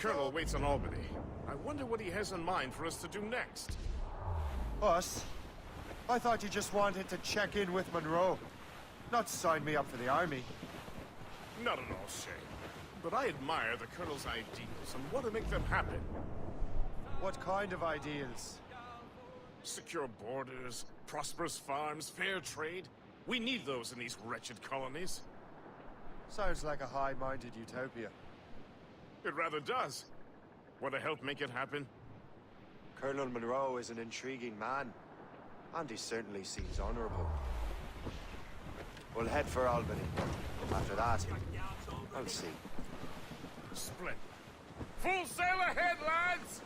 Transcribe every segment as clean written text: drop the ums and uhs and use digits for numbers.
colonel waits in Albany. I wonder what he has in mind for us to do next. Us? I thought you just wanted to check in with Monroe. Not sign me up for the army. Not at all, Shay. But I admire the colonel's ideals and want to make them happen. What kind of ideals? Secure borders, prosperous farms, fair trade. We need those in these wretched colonies. Sounds like a high-minded utopia. It rather does. Want to help make it happen? Colonel Monroe is an intriguing man, and he certainly seems honorable. We'll head for Albany. After that, I'll see. Splendid. Full sail ahead, lads!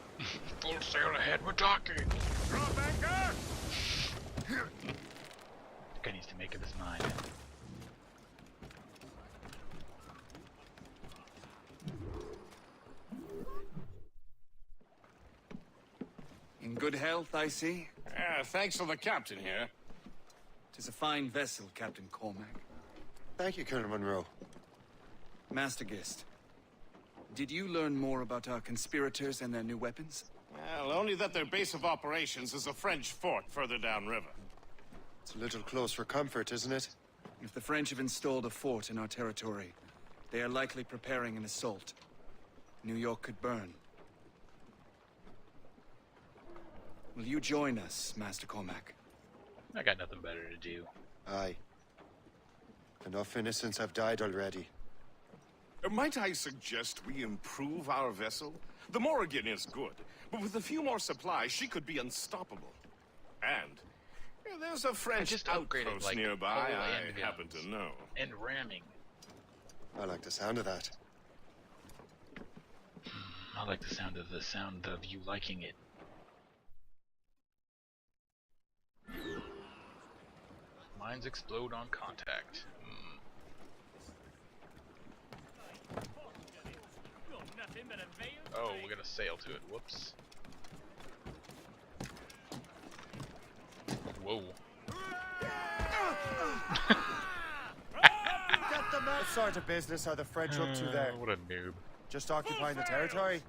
Full sail ahead, we're talking! Drop anchor! Guy needs to make up his mind. In good health, I see. Thanks for the captain here. 'Tis a fine vessel, Captain Cormac. Thank you, Colonel Monroe. Master Gist, did you learn more about our conspirators and their new weapons? Well, only that their base of operations is a French fort further downriver. It's a little close for comfort, isn't it? If the French have installed a fort in our territory, they are likely preparing an assault. New York could burn. Will you join us, Master Cormac? I got nothing better to do. Aye. Enough innocents have died already. Might I suggest we improve our vessel? The Morrigan is good, but with a few more supplies, she could be unstoppable. And there's a French just upgraded, outpost like, nearby all I end happen guns. to know. And ramming. I like the sound of that. I like the sound of you liking it. Mines explode on contact. Oh, we gotta sail to it. Whoops. Whoa. What sort of business are the French up to there? What a noob. Just occupying the territory?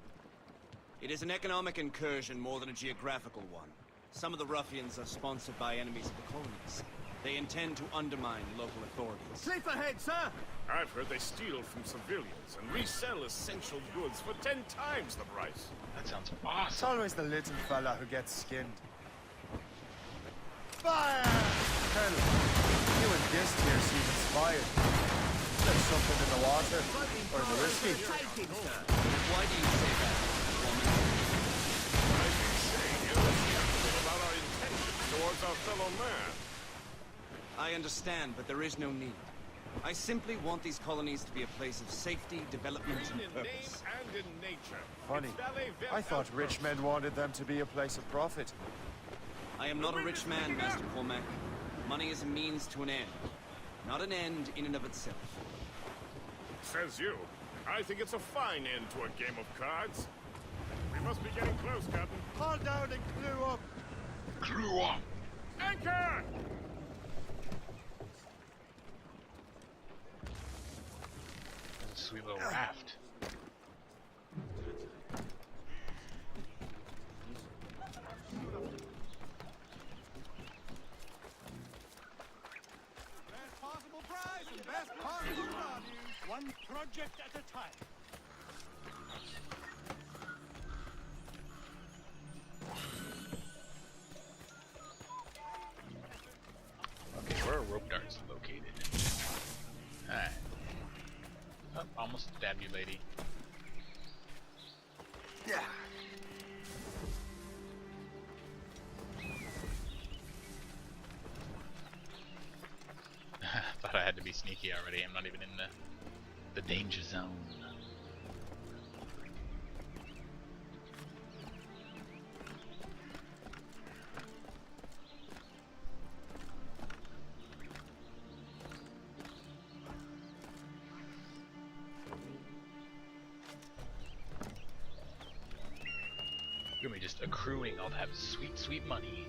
It is an economic incursion more than a geographical one. Some of the ruffians are sponsored by enemies of the colonies. They intend to undermine local authorities. Sleep ahead, sir! I've heard they steal from civilians and resell essential goods for 10 times the price. That sounds It's awesome. always the little fella who gets skinned. Fire! Colonel, you and Gist here seem inspired. There's something in the water, or in the whiskey. Why do you say that, woman? I've been saying you're skeptical about our intentions towards our fellow man. I understand, but there is no need. I simply want these colonies to be a place of safety, development, Green and in name purpose. and in nature. Funny. It's valet vert I thought rich outpost. men wanted them to be a place of profit. I am not a rich man, Master Cormac. Money is a means to an end, not an end in and of itself. Says you. I think it's a fine end to a game of cards. We must be getting close, Captain. Haul down and clew up! Crew up. Anchor! That's a sweet little raft. Best possible price and best possible value. One project at a time. Okay, where are rope darts located? Alright. Oh, almost stabbed you, lady. Yeah. Thought I had to be sneaky already. I'm not even in the danger zone. You're gonna be just accruing all that sweet, sweet money.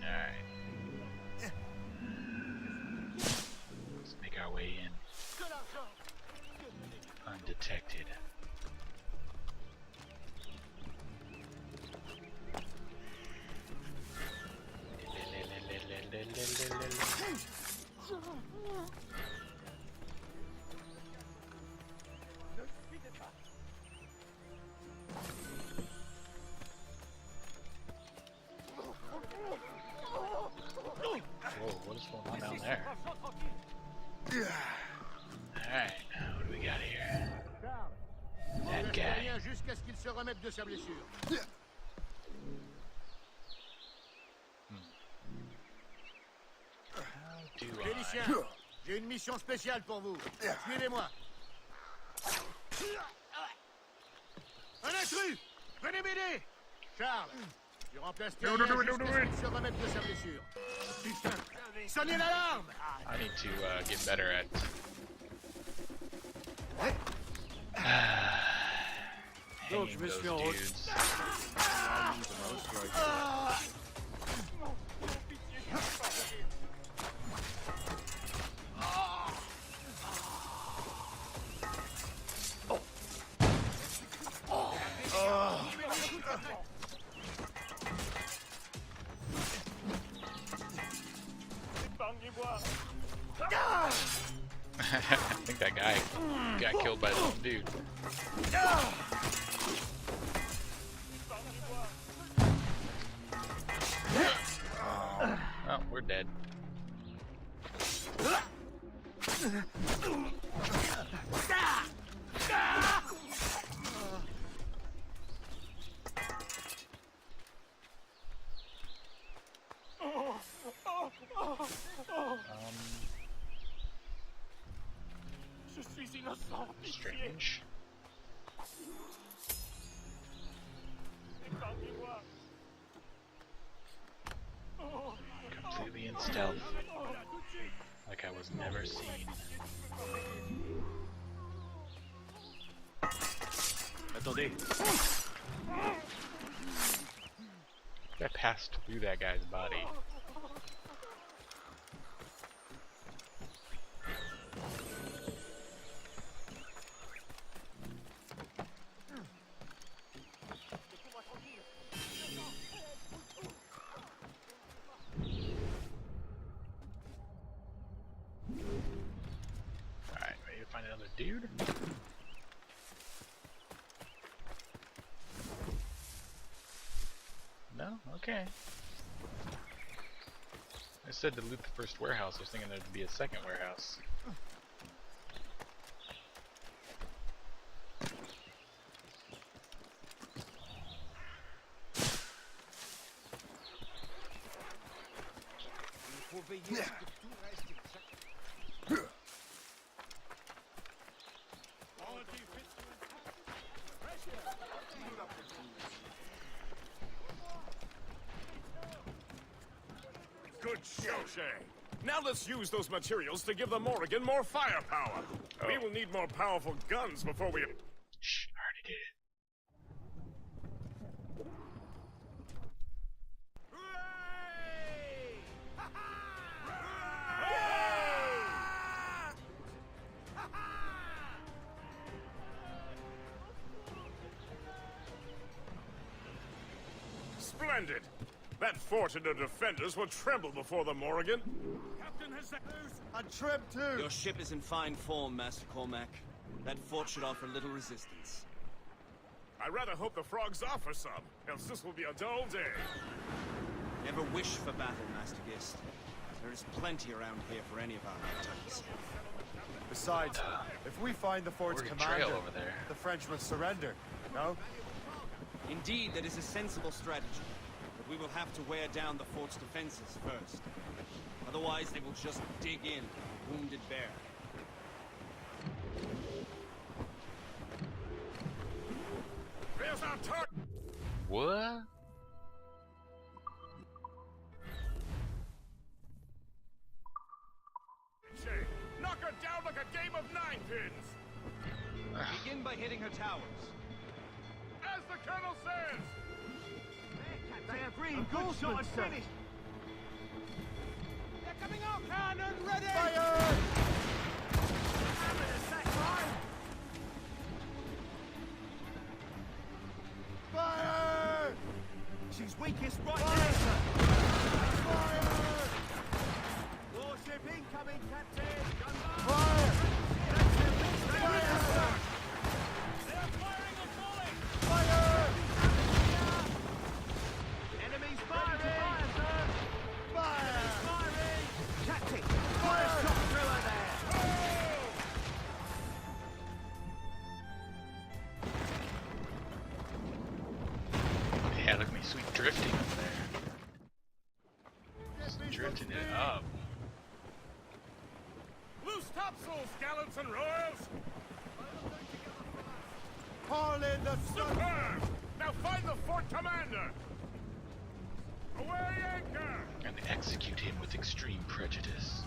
Alright. detected. Whoa, what is going on down there? Alright, what do we got here? That guy. Jusqu'à ce qu'il se remette de sa blessure. How do I? Félicien, j'ai une mission spéciale pour vous. Suivez-moi. Un intrus! Venez m'aider! Charles, tu remplaces Thierry jusqu'à ce qu'il se remette de sa blessure. Putain, sonnez l'alarme! I need to get better at hanging those dudes. I think that guy got killed by his own dude. Oh, we're dead. Strange. Completely in stealth, like I was never seen. Attendez. I passed through that guy's body. Alright, ready to find another dude? No? Okay. I said to loot the first warehouse, I was thinking there'd be a second warehouse. Good show, Shay. Now let's use those materials to give the Morrigan more firepower. We will need more powerful guns before we... Shh, I already did it. Splendid! That fort and the defenders will tremble before the Morrigan. Captain has set loose. A trim too. Your ship is in fine form, Master Cormac. That fort should offer little resistance. I rather hope the frogs offer some, else this will be a dull day. Never wish for battle, Master Gist. There is plenty around here for any of our lifetimes. Besides, if we find the fort's Oregon commander, Trail over there. the French will surrender, no? Indeed, that is a sensible strategy. But we will have to wear down the fort's defenses first. Otherwise, they will just dig in, wounded bear. There's our target! What? Shay, knock her down like a game of ninepins! Begin by hitting her towers. As the Colonel says! They agree. Good shot finished. They're coming up. Cannon ready. Fire! enemy's weakest right there, sir. Fire! Warship incoming, Captain. Fire! Fire! They're firing and falling. Fire! Enemies firing! Fire, sir! Fire! Firing! Captain, fire shot through her there. Yeah, look at me sweet drifting up there. Just drifting it up. Loose topsails, gallants and royals! Haul in the sun. Superb! Now find the fort commander! Away anchor! And execute him with extreme prejudice.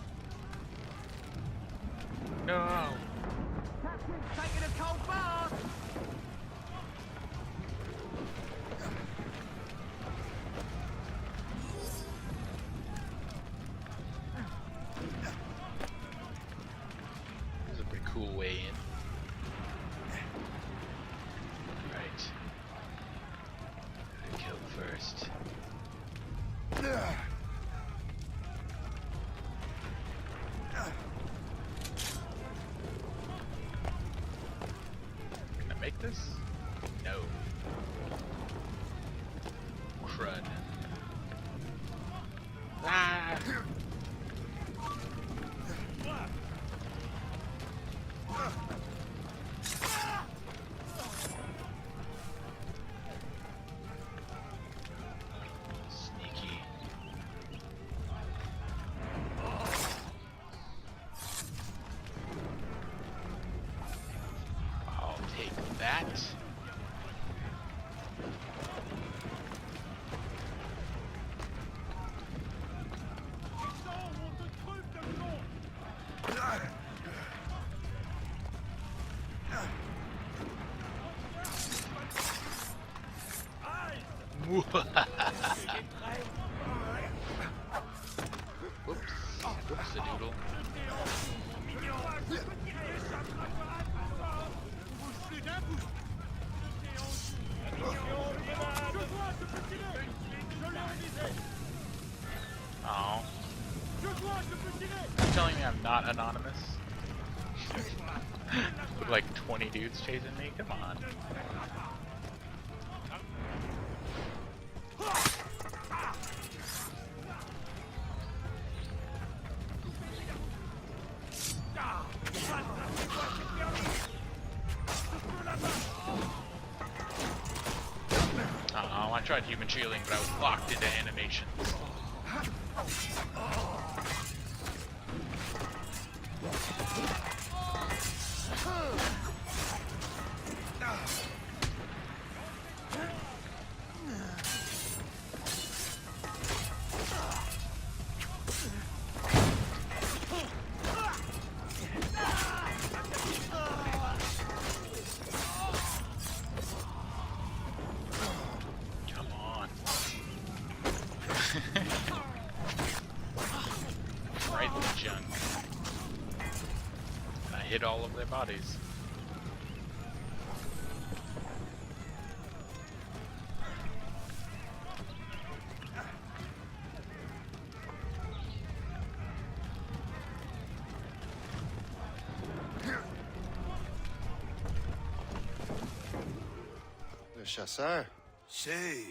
No! Captain, taking a cold bath. This is a pretty cool way in. Right. Gotta kill first. Can I make this? No. Crud. Ah! Sneaky. I'll take that. Whoops. Whoops a doodle. Oh. You're telling me I'm not anonymous? With like 20 dudes chasing me? Come on. I tried human shielding, but I was locked into animations. Come on. Right in the junk. I hit all of their bodies. Le chasseur. Say,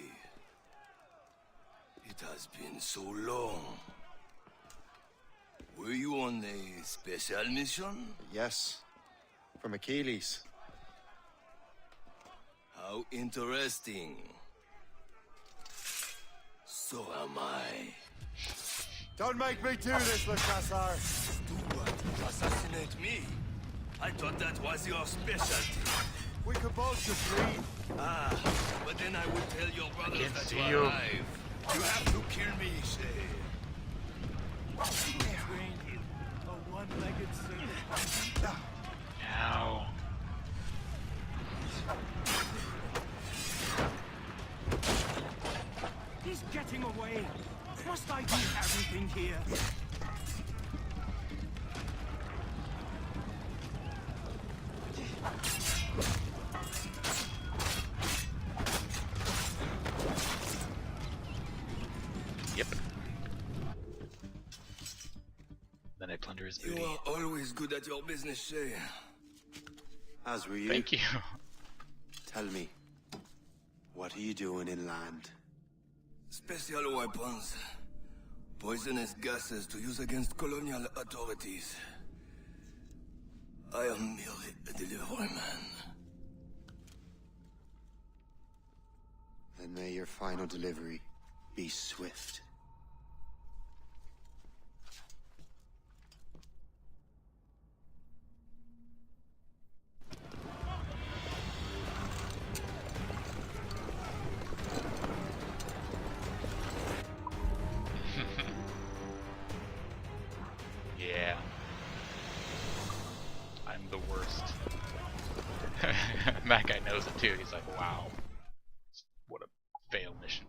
it has been so long. Were you on a special mission? Yes. From Achilles. How interesting. So am I. Don't make me do this, Le Chasseur. Do what? Assassinate me? I thought that was your specialty. We could both just leave. Ah, but then I would tell your brothers can't that see you you. are alive. You have to kill me, say. Trained in a one-legged servant. Ow. He's getting away. Must I do everything here? his You booty. are always good at your business, Shay. As were you. Thank you. Tell me, what are you doing inland? Special weapons. Poisonous gases to use against colonial authorities. I am merely a delivery man. Then may your final delivery be swift. Yeah. I'm the worst. That guy knows it too. He's like, wow. What a failed mission.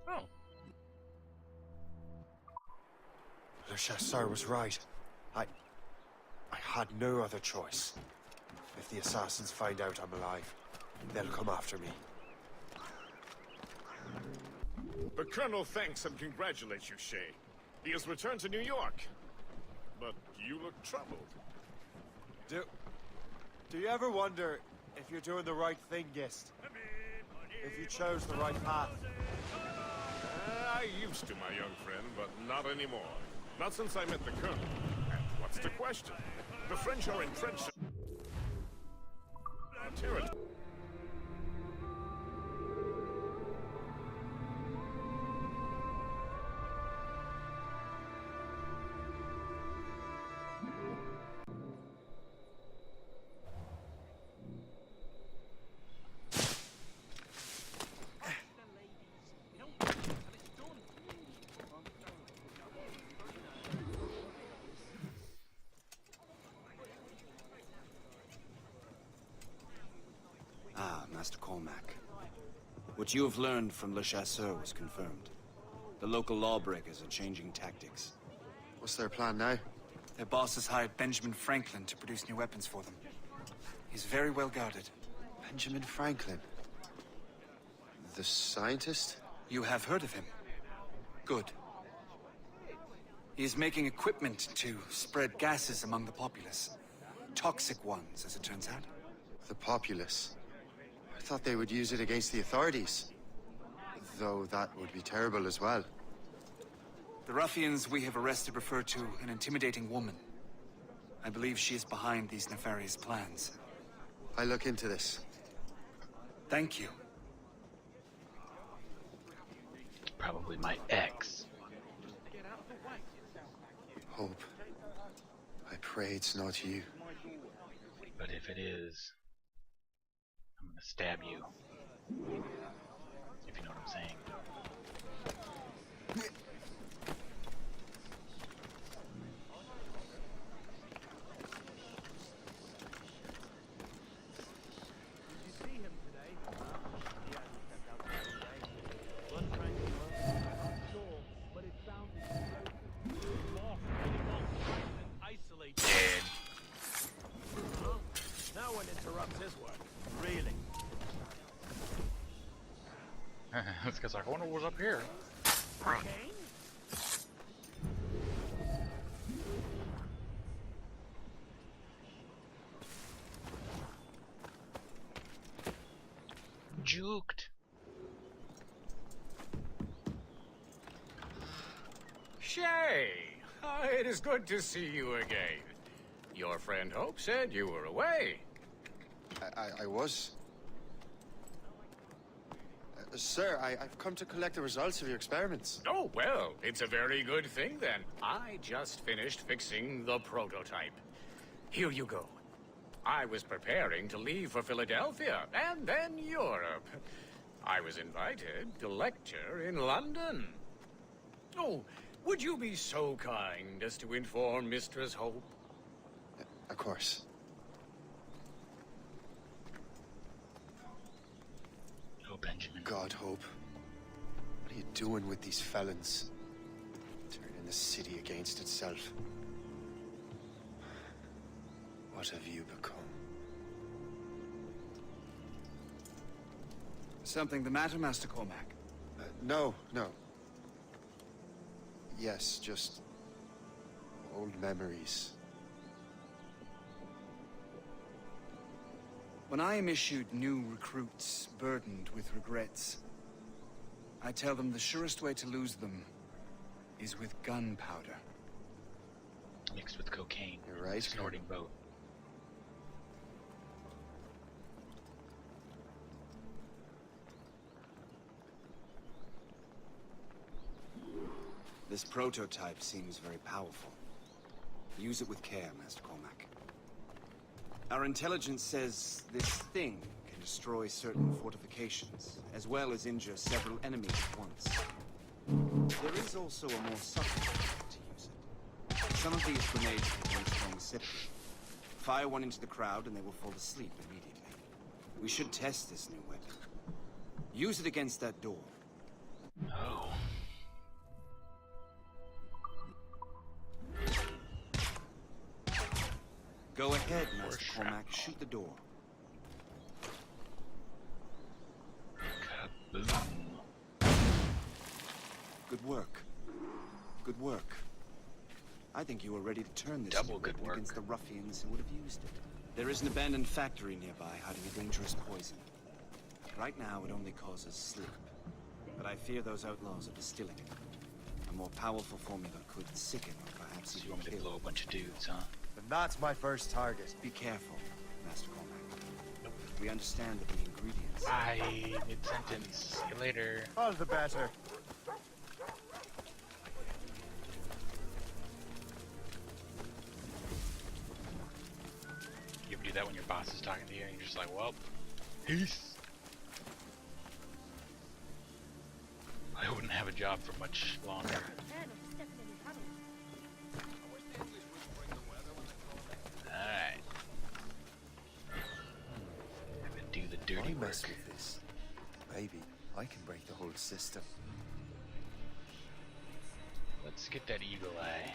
Oh. Le Chasseur was right. I had no other choice. If the assassins find out I'm alive, they'll come after me. The Colonel thanks and congratulates you, Shay. He has returned to New York. But you look troubled. Do you ever wonder if you're doing the right thing, Gist? If you chose the right path? I used to, my young friend, but not anymore. Not since I met the Colonel. And what's the question? The French are entrenched in our territory. Master Cormac. What you have learned from Le Chasseur was confirmed. The local lawbreakers are changing tactics. What's their plan now? Their boss has hired Benjamin Franklin to produce new weapons for them. He's very well guarded. Benjamin Franklin? The scientist? You have heard of him? Good. He is making equipment to spread gases among the populace. Toxic ones, as it turns out. The populace? I thought they would use it against the authorities. Though that would be terrible as well. The ruffians we have arrested refer to an intimidating woman. I believe she is behind these nefarious plans. I look into this. Thank you. Probably my ex. Hope. I pray it's not you. But if it is, I'm gonna stab you. If you know what I'm saying. No one interrupts his work. Really. This guy's like, I wonder what's up here. Juked. Shay! It is good to see you again. Your friend Hope said you were away. I was. Sir, I've come to collect the results of your experiments. Oh, well, it's a very good thing then. I just finished fixing the prototype. Here you go. I was preparing to leave for Philadelphia and then Europe. I was invited to lecture in London. Oh, would you be so kind as to inform Mistress Hope? Of course. Oh, Benjamin. God, Hope. What are you doing with these felons? Turning the city against itself. What have you become? Something the matter, Master Cormac? No. Yes, just... Old memories. When I am issued new recruits burdened with regrets, I tell them the surest way to lose them is with gunpowder. Mixed with cocaine. You're right, Snorting both. This prototype seems very powerful. Use it with care, Master Cormac. Our intelligence says this thing can destroy certain fortifications, as well as injure several enemies at once. There is also a more subtle way to use it. Some of these grenades have one strong citadel. Fire one into the crowd and they will fall asleep immediately. We should test this new weapon. Use it against that door. Oh. Go ahead, Master Cormac. Shoot the door. Kaboom. Good work. Good work. I think you were ready to turn this Double new good weapon work. against the ruffians who would have used it. There is an abandoned factory nearby hiding a dangerous poison. Right now, it only causes sleep. But I fear those outlaws are distilling it. A more powerful formula could sicken or perhaps So you even want me to kill. blow a bunch of dudes, huh? And that's my first target. Be careful, Master Cormac. We understand that the ingredients... Bye. Mid-sentence. See you later. All the better. You ever do that when your boss is talking to you and you're just like, well, peace. I wouldn't have a job for much longer. Alright. I'm gonna do the dirty I work. mess with this. Maybe I can break the whole system. Let's get that eagle eye.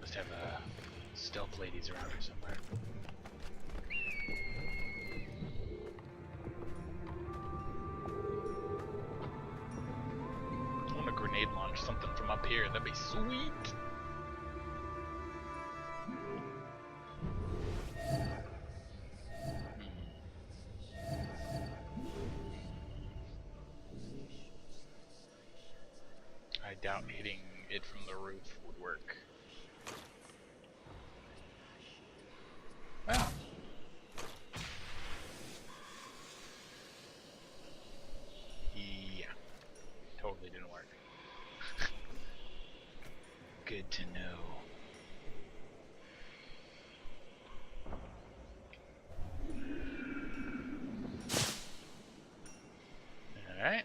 Must have stealth ladies around here somewhere. I want to grenade launch something from up here. That'd be sweet. I doubt hitting it from the roof would work. Well. Yeah. Totally didn't work. Good to know. Alright.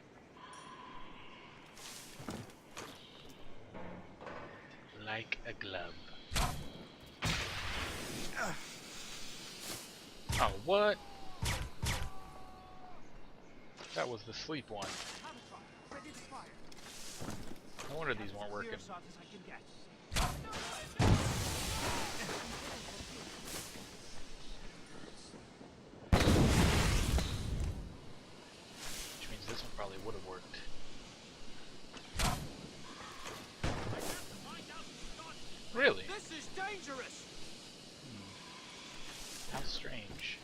Like a glove. Oh, what? That was the sleep one. No wonder these weren't working. Which means this one probably would have worked. Really? This is dangerous. How strange.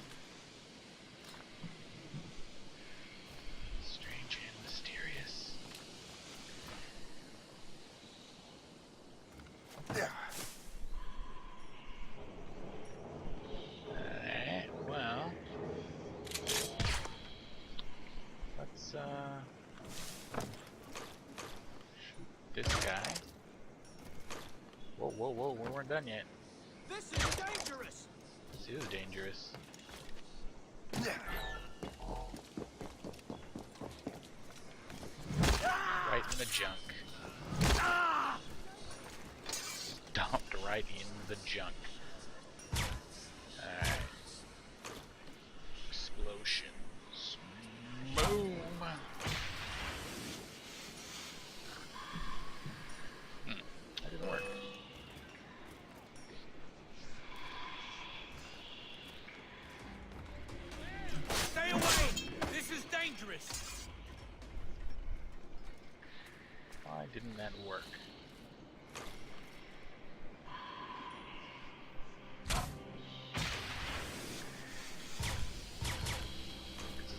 Strange and mysterious. Alright, well. Let's shoot this guy. Whoa, whoa, whoa, we weren't done yet. This is dangerous. This is dangerous. Right in the junk. Stomped right in the junk. Alright. Explosions. Boom! That didn't work. service. Why didn't that work?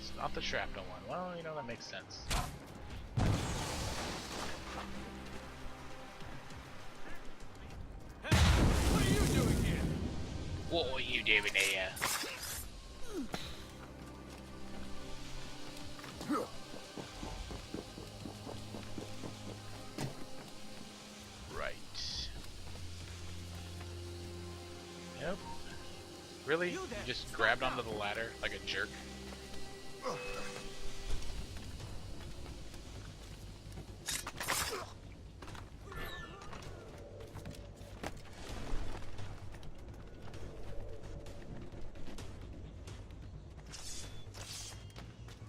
It's not the shrapnel one. Well, you know, that makes sense. Hey, what are you doing here? What are you doing here? Right. Yep. Really? You just grabbed onto the ladder like a jerk?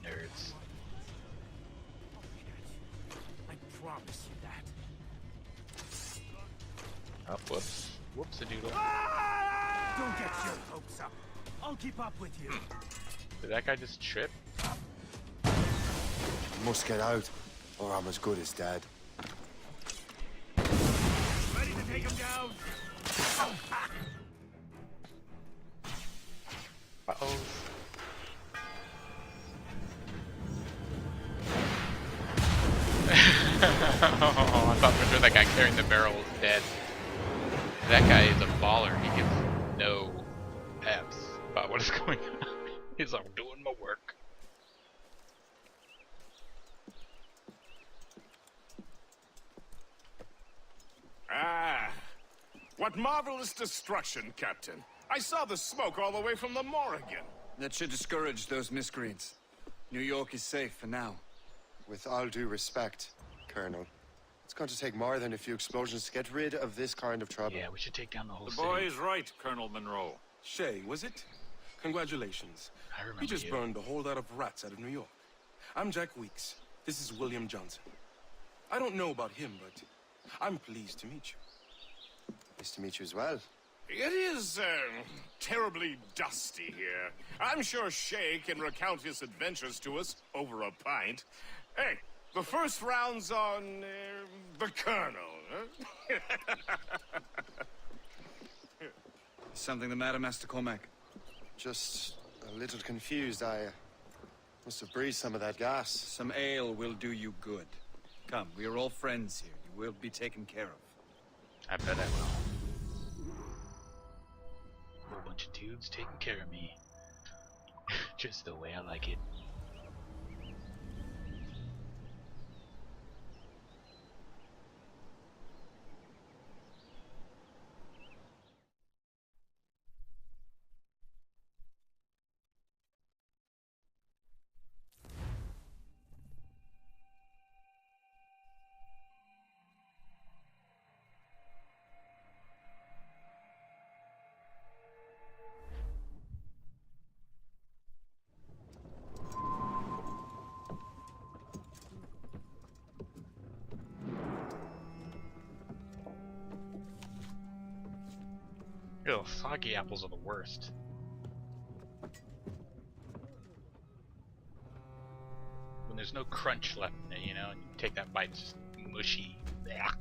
Nerds. I promise you that. Oh, whoops. Whoops a doodle. Don't get your hopes up. I'll keep up with you. Did that guy just trip? Must get out, or I'm as good as dead. Ready to take him down? Uh-oh. Oh, I thought for sure that guy carrying the barrel was dead. That guy is a baller. He gives no F's about what is going on. He's like, doing my work. Ah, what marvelous destruction, Captain. I saw the smoke all the way from the Morrigan. That should discourage those miscreants. New York is safe for now. With all due respect, Colonel, it's going to take more than a few explosions to get rid of this kind of trouble. Yeah, we should take down the whole The city. boy is right, Colonel Monroe. Shay, was it? Congratulations. I remember You just you. burned a whole lot of rats out of New York. I'm Jack Weeks. This is William Johnson. I don't know about him, but I'm pleased to meet you. Nice to meet you as well. It is, terribly dusty here. I'm sure Shay can recount his adventures to us over a pint. Hey, the first round's on, the Colonel, huh? Something the matter, Master Cormac? Just a little confused. I must have breathed some of that gas. Some ale will do you good. Come, we are all friends here. You will be taken care of. I bet I will. Whole bunch of dudes taking care of me. Just the way I like it. Ew, soggy apples are the worst. When there's no crunch left in it, you know, and you take that bite, it's just mushy. Blech.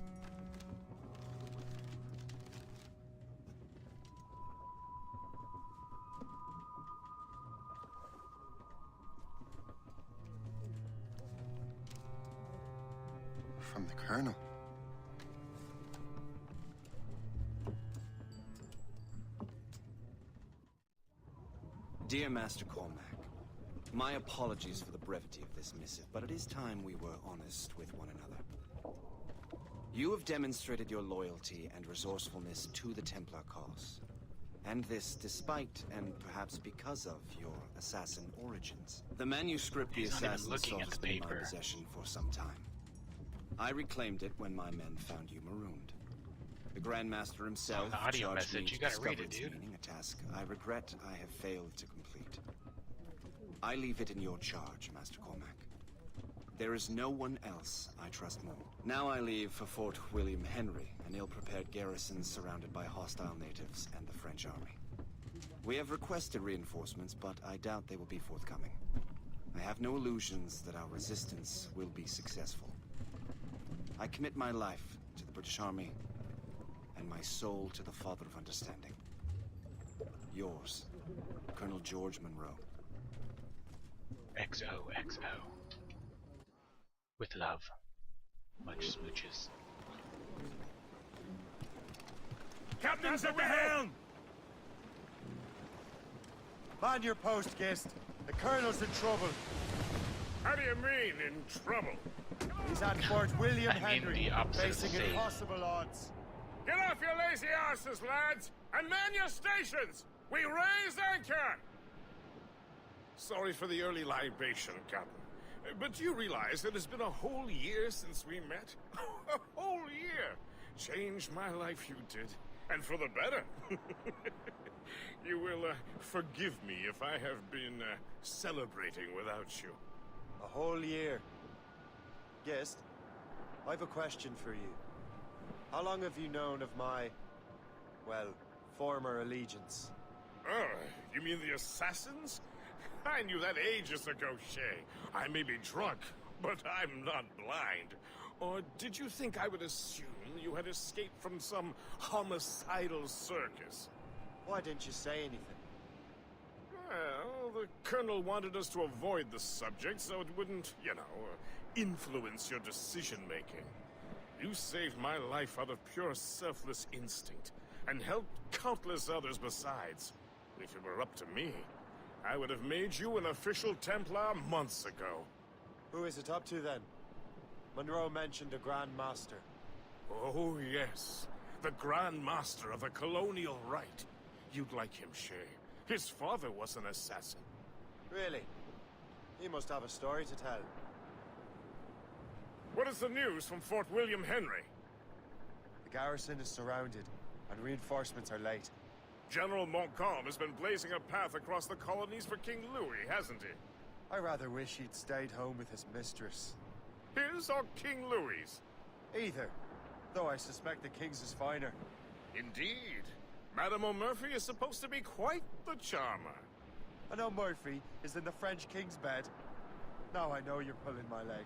From the Colonel. Dear Master Cormac, my apologies for the brevity of this missive, but it is time we were honest with one another. You have demonstrated your loyalty and resourcefulness to the Templar cause. And this despite, and perhaps because of, your assassin origins. The manuscript the He's not even assassin looking sought at has the been in my paper. possession for some time. I reclaimed it when my men found you marooned. The Grand Master himself An audio charged me message, to you gotta read discover it, its dude. meaning, a task I regret I have failed to complete. I leave it in your charge, Master Cormac. There is no one else I trust more. Now I leave for Fort William Henry, an ill-prepared garrison surrounded by hostile natives and the French army. We have requested reinforcements, but I doubt they will be forthcoming. I have no illusions that our resistance will be successful. I commit my life to the British Army, and my soul to the Father of Understanding. Yours, Colonel George Monroe. XOXO. With love. Much smooches. Captain's at the helm! Man your post, Gist. The Colonel's in trouble. How do you mean, in trouble? He's at Fort William I mean Henry, the opposite of facing safe. impossible odds. Get off your lazy asses, lads, and man your stations! We raise anchor! Sorry for the early libation, Captain. But do you realize it has been a whole year since we met? A whole year! Changed my life, you did. And for the better. You will forgive me if I have been celebrating without you. A whole year. Gist, I've a question for you. How long have you known of my, well, former allegiance? Oh, you mean the assassins? I knew that ages ago, Shay. I may be drunk, but I'm not blind. Or did you think I would assume you had escaped from some homicidal circus? Why didn't you say anything? Well, the Colonel wanted us to avoid the subject so it wouldn't, influence your decision-making. You saved my life out of pure selfless instinct, and helped countless others besides. If it were up to me, I would have made you an official Templar months ago. Who is it up to then? Monroe mentioned a Grand Master. Oh, yes. The Grand Master of the Colonial Rite. You'd like him, Shay. His father was an assassin. Really? He must have a story to tell. What is the news from Fort William Henry? The garrison is surrounded, and reinforcements are late. General Montcalm has been blazing a path across the colonies for King Louis, hasn't he? I rather wish he'd stayed home with his mistress. His or King Louis's? Either, though I suspect the King's is finer. Indeed. Madame O'Murphy is supposed to be quite the charmer. I know Murphy is in the French King's bed. Now I know you're pulling my leg.